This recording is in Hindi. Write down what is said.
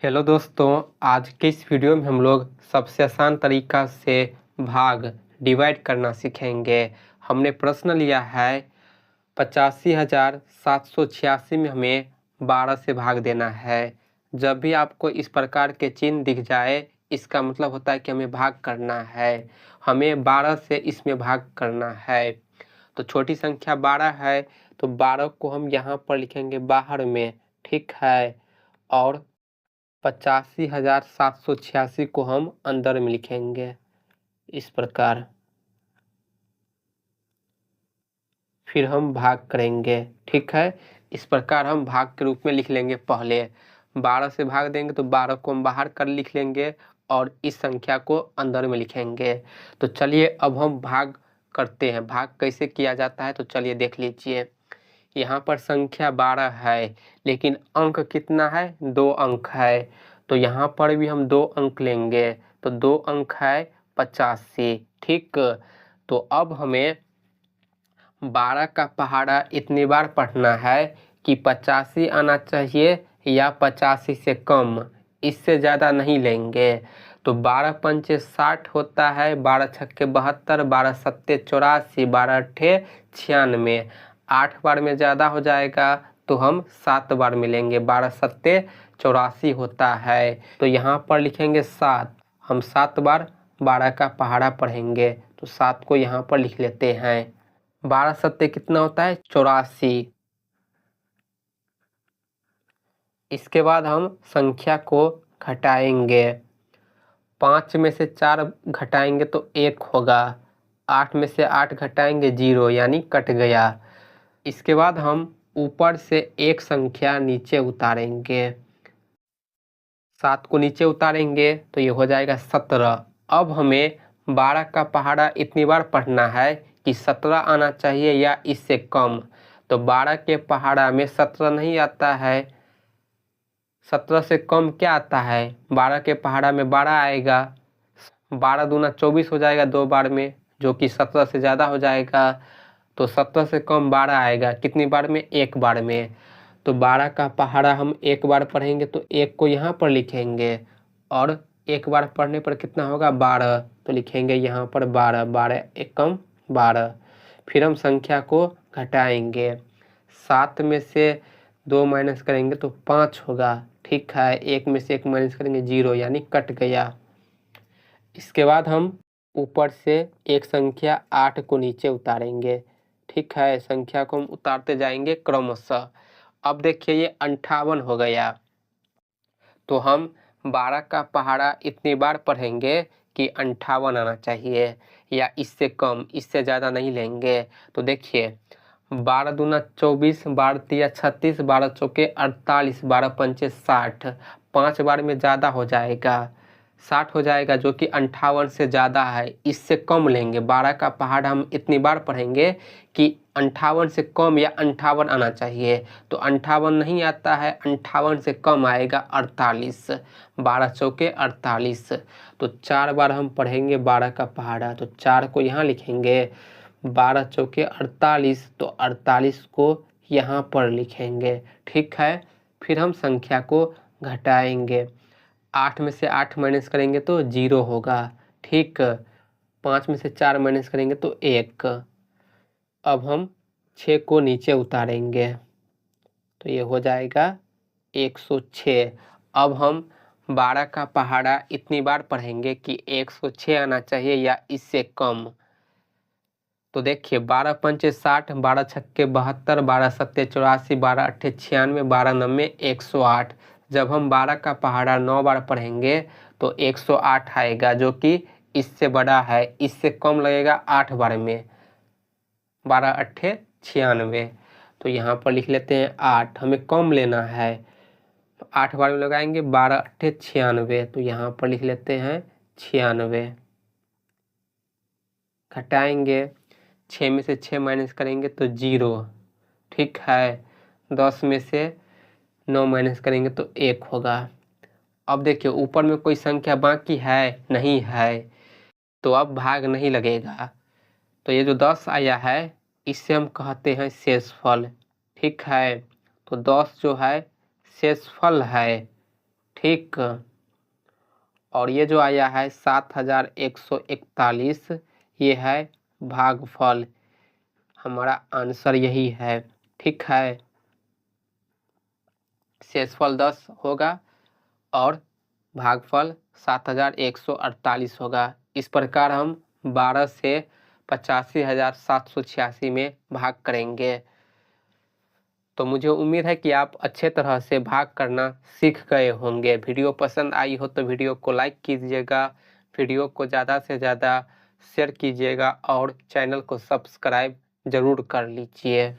हेलो दोस्तों, आज के इस वीडियो में हम लोग सबसे आसान तरीका से भाग डिवाइड करना सीखेंगे। हमने प्रश्न लिया है 85,786 में हमें 12 से भाग देना है। जब भी आपको इस प्रकार के चिन्ह दिख जाए इसका मतलब होता है कि हमें भाग करना है। हमें 12 से इसमें भाग करना है। तो छोटी संख्या 12 है तो 12 को हम यहाँ पर लिखेंगे बाहर में, ठीक है। और 85,786 को हम अंदर में लिखेंगे इस प्रकार। फिर हम भाग करेंगे, ठीक है। इस प्रकार हम भाग के रूप में लिख लेंगे। पहले 12 से भाग देंगे तो 12 को हम बाहर कर लिख लेंगे और इस संख्या को अंदर में लिखेंगे। तो चलिए अब हम भाग करते हैं। भाग कैसे किया जाता है तो चलिए देख लीजिए। यहाँ पर संख्या 12 है लेकिन अंक कितना है? 2 अंक है। तो यहाँ पर भी हम 2 अंक लेंगे तो 2 अंक है 85, ठीक। तो अब हमें 12 का पहाड़ा इतनी बार पढ़ना है कि 85 आना चाहिए या 85 से कम, इससे ज़्यादा नहीं लेंगे। तो 12 पंचे 60 होता है, 12 छक्के 72, 12 सत्ते 84, 12 अट्ठे 96। 8 बार में ज़्यादा हो जाएगा तो हम 7 बार मिलेंगे। 12 सत्ते 84 होता है तो यहाँ पर लिखेंगे 7। हम 7 बार 12 का पहाड़ा पढ़ेंगे तो 7 को यहाँ पर लिख लेते हैं। 12 सत्ते कितना होता है? 84। इसके बाद हम संख्या को घटाएंगे। 5 में से 4 घटाएंगे तो 1 होगा। 8 में से 8 घटाएंगे 0, यानी कट गया। इसके बाद हम ऊपर से एक संख्या नीचे उतारेंगे। 7 को नीचे उतारेंगे तो ये हो जाएगा 17। अब हमें 12 का पहाड़ा इतनी बार पढ़ना है कि 17 आना चाहिए या इससे कम। तो 12 के पहाड़ा में 17 नहीं आता है। 17 से कम क्या आता है? 12 के पहाड़ा में 12 आएगा। 12 दूना 24 हो जाएगा 2 बार में, जो कि 17 से ज़्यादा हो जाएगा। तो 17 से कम 12 आएगा कितनी बार में? 1 बार में। तो 12 का पहाड़ा हम 1 बार पढ़ेंगे तो 1 को यहाँ पर लिखेंगे और 1 बार पढ़ने पर कितना होगा? 12। तो लिखेंगे यहाँ पर 12। 12 एकम 12। फिर हम संख्या को घटाएंगे। 7 में से 2 माइनस करेंगे तो 5 होगा, ठीक है। 1 में से 1 माइनस करेंगे 0, यानी कट गया। इसके बाद हम ऊपर से एक संख्या 8 को नीचे उतारेंगे, ठीक है। संख्या को हम उतारते जाएंगे क्रमशः। अब देखिए ये 58 हो गया। तो हम 12 का पहाड़ा इतनी बार पढ़ेंगे कि 58 आना चाहिए या इससे कम, इससे ज़्यादा नहीं लेंगे। तो देखिए 12 दूना 24, 12 तिया 36, 12 चौके 48, 12 पंचे 60। 5 बार में ज़्यादा हो जाएगा, 60 हो जाएगा, जो कि 58 से ज़्यादा है। इससे कम लेंगे। 12 का पहाड़ हम इतनी बार पढ़ेंगे कि 58 से कम या 58 आना चाहिए। तो 58 नहीं आता है, 58 से कम आएगा 48। 12 चौके 48। तो 4 बार हम पढ़ेंगे 12 का पहाड़ा, तो 4 को यहाँ लिखेंगे। 12 चौके 48, तो 48 को यहाँ पर लिखेंगे, ठीक है। फिर हम संख्या को घटाएंगे। 8 में से 8 माइनस करेंगे तो 0 होगा, ठीक। 5 में से 4 माइनस करेंगे तो 1। अब हम 6 को नीचे उतारेंगे तो ये हो जाएगा 106। अब हम 12 का पहाड़ा इतनी बार पढ़ेंगे कि 106 आना चाहिए या इससे कम। तो देखिए 12 पंचे 60, 12 छक्के 72, 12 सत्ते 84, 12 अट्ठे 96, 12 नब्बे 108। जब हम 12 का पहाड़ा 9 बार पढ़ेंगे तो 108 आएगा, जो कि इससे बड़ा है। इससे कम लगेगा 8 बार में, 12 अट्ठे 96। तो यहाँ पर लिख लेते हैं 8। हमें कम लेना है तो 8 बार में लगाएंगे, 12 अट्ठे 96। तो यहाँ पर लिख लेते हैं 96। घटाएंगे, 6 में से 6 माइनस करेंगे तो 0, ठीक है। 10 में से 9 माइनस करेंगे तो 1 होगा। अब देखिए ऊपर में कोई संख्या बाकी है? नहीं है, तो अब भाग नहीं लगेगा। तो ये जो 10 आया है इससे हम कहते हैं शेषफल, ठीक है। तो 10 जो है शेषफल है, ठीक। और ये जो आया है 7141, ये है भागफल, हमारा आंसर यही है। ठीक है, शेषफल 10 होगा और भागफल 7148 होगा। इस प्रकार हम 12 से 85,786 में भाग करेंगे। तो मुझे उम्मीद है कि आप अच्छे तरह से भाग करना सीख गए होंगे। वीडियो पसंद आई हो तो वीडियो को लाइक कीजिएगा, वीडियो को ज़्यादा से ज़्यादा शेयर कीजिएगा और चैनल को सब्सक्राइब ज़रूर कर लीजिए।